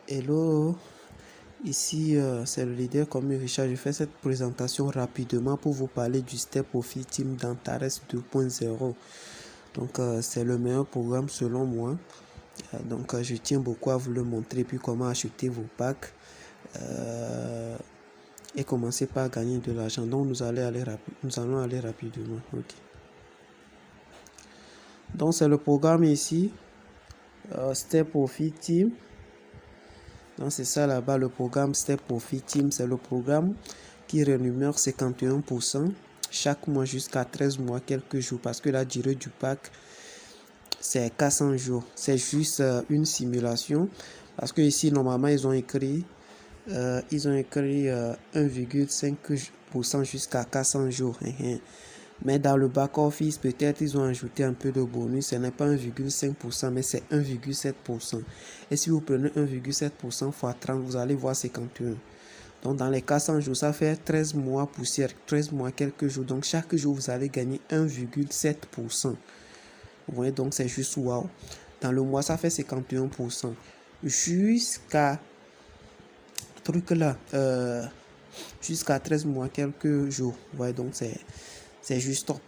Hello, ici c'est le leader comme Richard. Je fais cette présentation rapidement pour vous parler du Step Profit Team d'Antares 2.0. Donc c'est le meilleur programme selon moi. Donc je tiens beaucoup à vous le montrer, puis comment acheter vos packs et commencer par gagner de l'argent. Donc nous allons aller rapidement. Okay. Donc c'est le programme ici, Step Profit Team. Donc c'est ça là-bas, le programme Step Profit Team, c'est le programme qui rémunère 51% chaque mois jusqu'à 13 mois, quelques jours, parce que la durée du pack, c'est 400 jours. C'est juste une simulation, parce que ici, normalement, ils ont écrit 1,5% jusqu'à 400 jours. Mais dans le back-office, peut-être ils ont ajouté un peu de bonus. Ce n'est pas 1,5%, mais c'est 1,7%. Et si vous prenez 1,7% x 30, vous allez voir 51. Donc dans les 400 jours, ça fait 13 mois poussière, 13 mois quelques jours. Donc chaque jour, vous allez gagner 1,7%. Vous voyez, donc c'est juste wow. Dans le mois, ça fait 51%. Jusqu'à truc là, jusqu'à 13 mois quelques jours. Vous voyez, donc c'est juste top.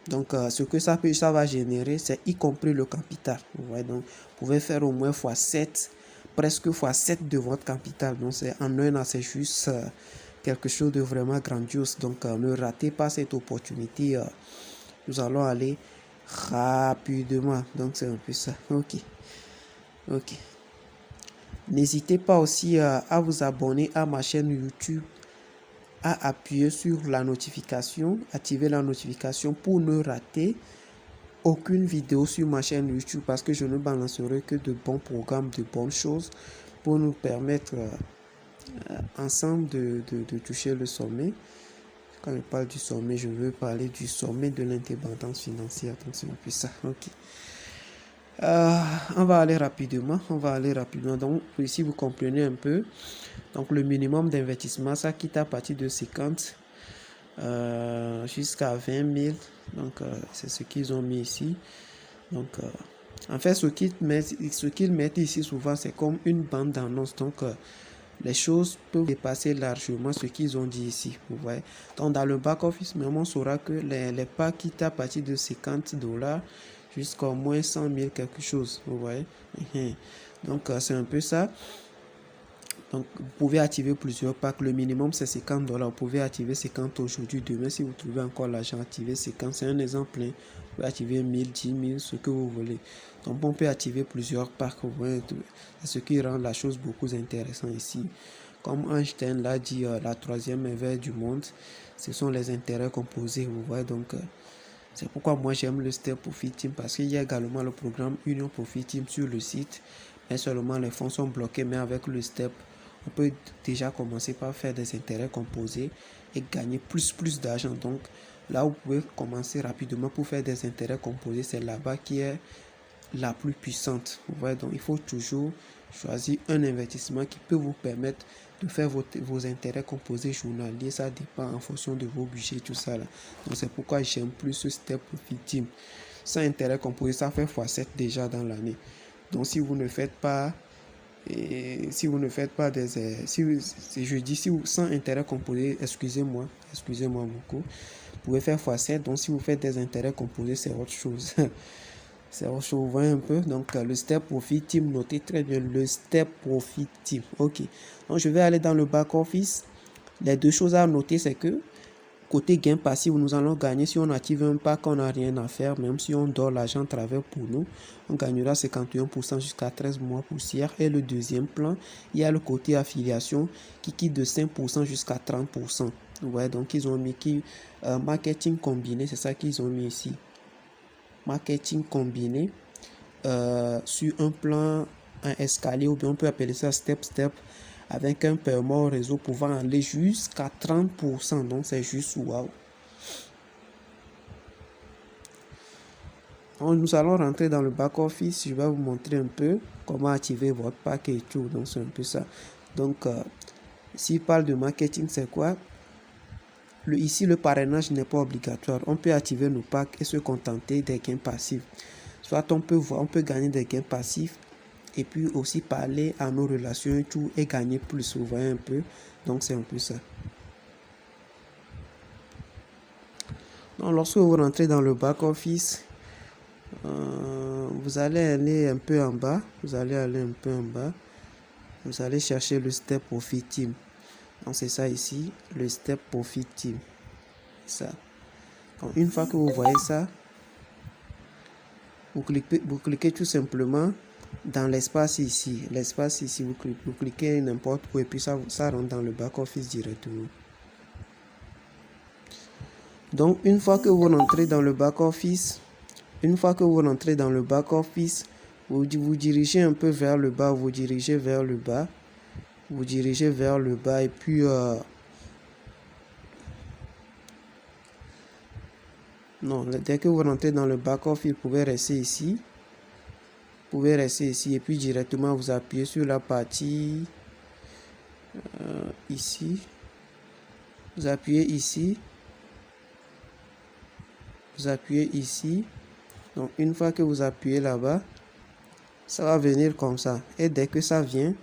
Donc ce que ça va générer, c'est y compris le capital. Vous voyez, donc vous pouvez faire au moins x7, presque x7 de votre capital. Donc c'est en un an, c'est juste quelque chose de vraiment grandiose. Donc ne ratez pas cette opportunité. Nous allons aller rapidement. Donc c'est un peu ça. Ok. N'hésitez pas aussi à vous abonner à ma chaîne YouTube, à appuyer sur la notification, activer la notification pour ne rater aucune vidéo sur ma chaîne YouTube, parce que je ne balancerai que de bons programmes, de bonnes choses pour nous permettre ensemble de toucher le sommet. Quand je parle du sommet, je veux parler du sommet de l'indépendance financière. Donc c'est un peu ça. Ok. On va aller rapidement. Donc ici vous comprenez un peu. Donc le minimum d'investissement, ça quitte à partir de 50 jusqu'à 20 000. Donc c'est ce qu'ils ont mis ici. Donc en fait ce qu'ils mettent ici souvent, c'est comme une bande d'annonce. Donc les choses peuvent dépasser largement ce qu'ils ont dit ici. Vous voyez. Donc dans le back office même, on saura que les packs quittent à partir de $50 jusqu'à au moins 100 000 quelque chose. Vous voyez. Donc c'est un peu ça. Donc vous pouvez activer plusieurs packs. Le minimum c'est $50. Vous pouvez activer 50 aujourd'hui. Demain, si vous trouvez encore l'argent, activez 50. C'est un exemple. Vous pouvez activer 1000, 10 000, ce que vous voulez. Donc on peut activer plusieurs packs. C'est ce qui rend la chose beaucoup intéressante ici. Comme Einstein l'a dit, la troisième merveille du monde, ce sont les intérêts composés. Vous voyez, donc c'est pourquoi moi j'aime le Step Profit Team, parce qu'il y a également le programme Union Profit Team sur le site, mais seulement les fonds sont bloqués. Mais avec le Step, on peut déjà commencer par faire des intérêts composés et gagner plus d'argent. Donc là, vous pouvez commencer rapidement pour faire des intérêts composés. C'est là-bas qui est la plus puissante. Vous voyez, donc il faut toujours choisir un investissement qui peut vous permettre de faire vos intérêts composés journaliers. Ça dépend en fonction de vos budgets, tout ça là. Donc c'est pourquoi j'aime plus ce Step Profit Team. Sans intérêt composé, ça fait x7 déjà dans l'année. Donc si vous ne faites pas sans intérêt composé, excusez-moi beaucoup, vous pouvez faire x7. Donc si vous faites des intérêts composés, c'est autre chose. C'est autre chose, vous voyez un peu. Donc le Step Profit Team, notez très bien le Step Profit Team. Ok, donc je vais aller dans le back office. Les deux choses à noter, c'est que côté gain passif, nous allons gagner si on active un pack, on n'a rien à faire. Même si on dort, l'argent travaille pour nous. On gagnera 51% jusqu'à 13 mois poussière. Et le deuxième plan, il y a le côté affiliation qui quitte de 5% jusqu'à 30%. Vous voyez, donc ils ont mis marketing combiné, c'est ça qu'ils ont mis ici. Marketing combiné sur un plan, un escalier, ou bien on peut appeler ça step, avec un paiement au réseau pouvant aller jusqu'à 30%. Donc c'est juste wow. Donc, nous allons rentrer dans le back office. Je vais vous montrer un peu comment activer votre pack et tout. Donc c'est un peu ça. Donc s'il parle de marketing, c'est quoi? Ici le parrainage n'est pas obligatoire. On peut activer nos packs et se contenter des gains passifs. Soit on peut gagner des gains passifs et puis aussi parler à nos relations et tout et gagner plus, vous voyez un peu. Donc c'est un peu ça. Donc lorsque vous rentrez dans le back office, vous allez aller un peu en bas, vous allez chercher le step profit team. Donc c'est ça ici, le step profit team. Ça. Donc une fois que vous voyez ça, vous cliquez tout simplement dans l'espace ici. L'espace ici, vous cliquez n'importe où et puis ça rentre dans le back office directement. Donc une fois que vous rentrez dans le back office, vous dirigez un peu vers le bas, vous dirigez vers le bas et puis non, dès que vous rentrez dans le back office, vous pouvez rester ici. Et puis directement vous appuyez sur la partie ici. Vous appuyez ici. Donc une fois que vous appuyez là-bas, ça va venir comme ça. Et dès que ça vient,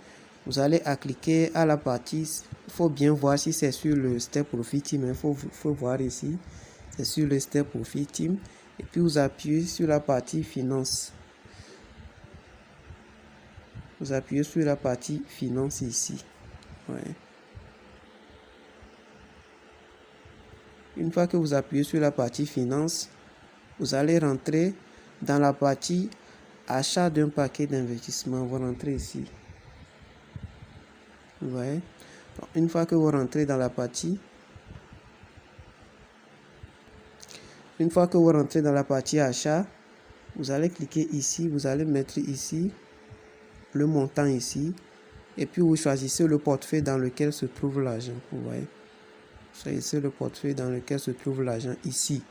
vous allez cliquer à la partie. Il faut bien voir si c'est sur le step profit team. Il faut voir ici. C'est sur le step profit team. Et puis vous appuyez sur la partie finance. Vous appuyez sur la partie finance ici. Ouais. Une fois que vous appuyez sur la partie finance, vous allez rentrer dans la partie achat d'un paquet d'investissement. Vous rentrez ici. Vous voyez? Donc, une fois que vous rentrez dans la partie, achat, vous allez cliquer ici, vous allez mettre ici le montant ici et puis vous choisissez le portefeuille dans lequel se trouve l'argent. Vous voyez? Choisissez le portefeuille dans lequel se trouve l'argent ici.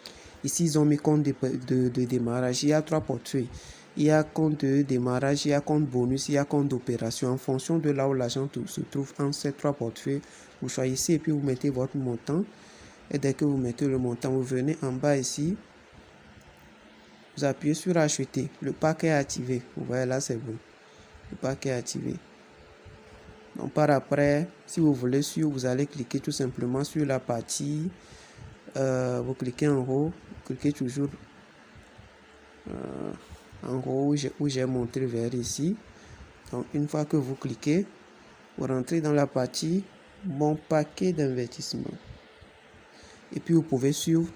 Ici, ils ont mis compte de démarrage. Il y a 3 portefeuilles. Il y a compte de démarrage, il y a compte bonus, il y a compte d'opération. En fonction de là où l'argent se trouve en ces 3 portefeuilles, vous choisissez et puis vous mettez votre montant. Et dès que vous mettez le montant, vous venez en bas ici. Vous appuyez sur acheter. Le paquet est activé. Vous voyez là, c'est bon. Le paquet est activé. Donc par après, si vous voulez suivre, vous allez cliquer tout simplement sur la partie. Vous cliquez en haut. Vous cliquez toujours en haut où j'ai montré vers ici. Donc une fois que vous cliquez, vous rentrez dans la partie mon paquet d'investissement. Et puis vous pouvez suivre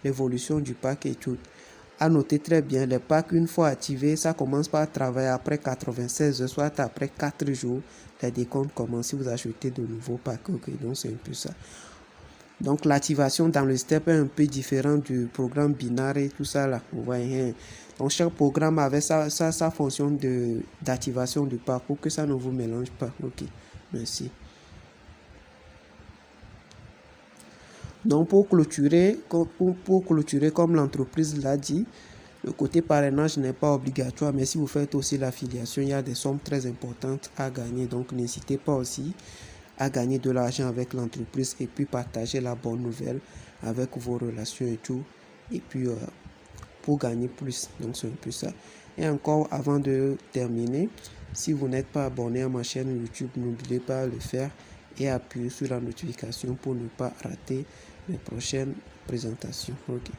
l'évolution du pack et tout. À noter très bien, les packs une fois activés, ça commence par travailler après 96 heures, soit après 4 jours, les décomptes commencent si vous achetez de nouveaux packs. Ok, donc c'est un peu ça. Donc l'activation dans le step est un peu différent du programme binaire et tout ça là. Vous voyez. Donc chaque programme avait sa fonction d'activation du pack pour que ça ne vous mélange pas. Ok, merci. Donc pour clôturer, comme l'entreprise l'a dit, le côté parrainage n'est pas obligatoire, mais si vous faites aussi l'affiliation, il y a des sommes très importantes à gagner. Donc n'hésitez pas aussi à gagner de l'argent avec l'entreprise et puis partager la bonne nouvelle avec vos relations et tout. Et puis pour gagner plus. Donc c'est un peu ça. Et encore avant de terminer, si vous n'êtes pas abonné à ma chaîne YouTube, n'oubliez pas de le faire et appuyer sur la notification pour ne pas rater les prochaines présentations. Ok.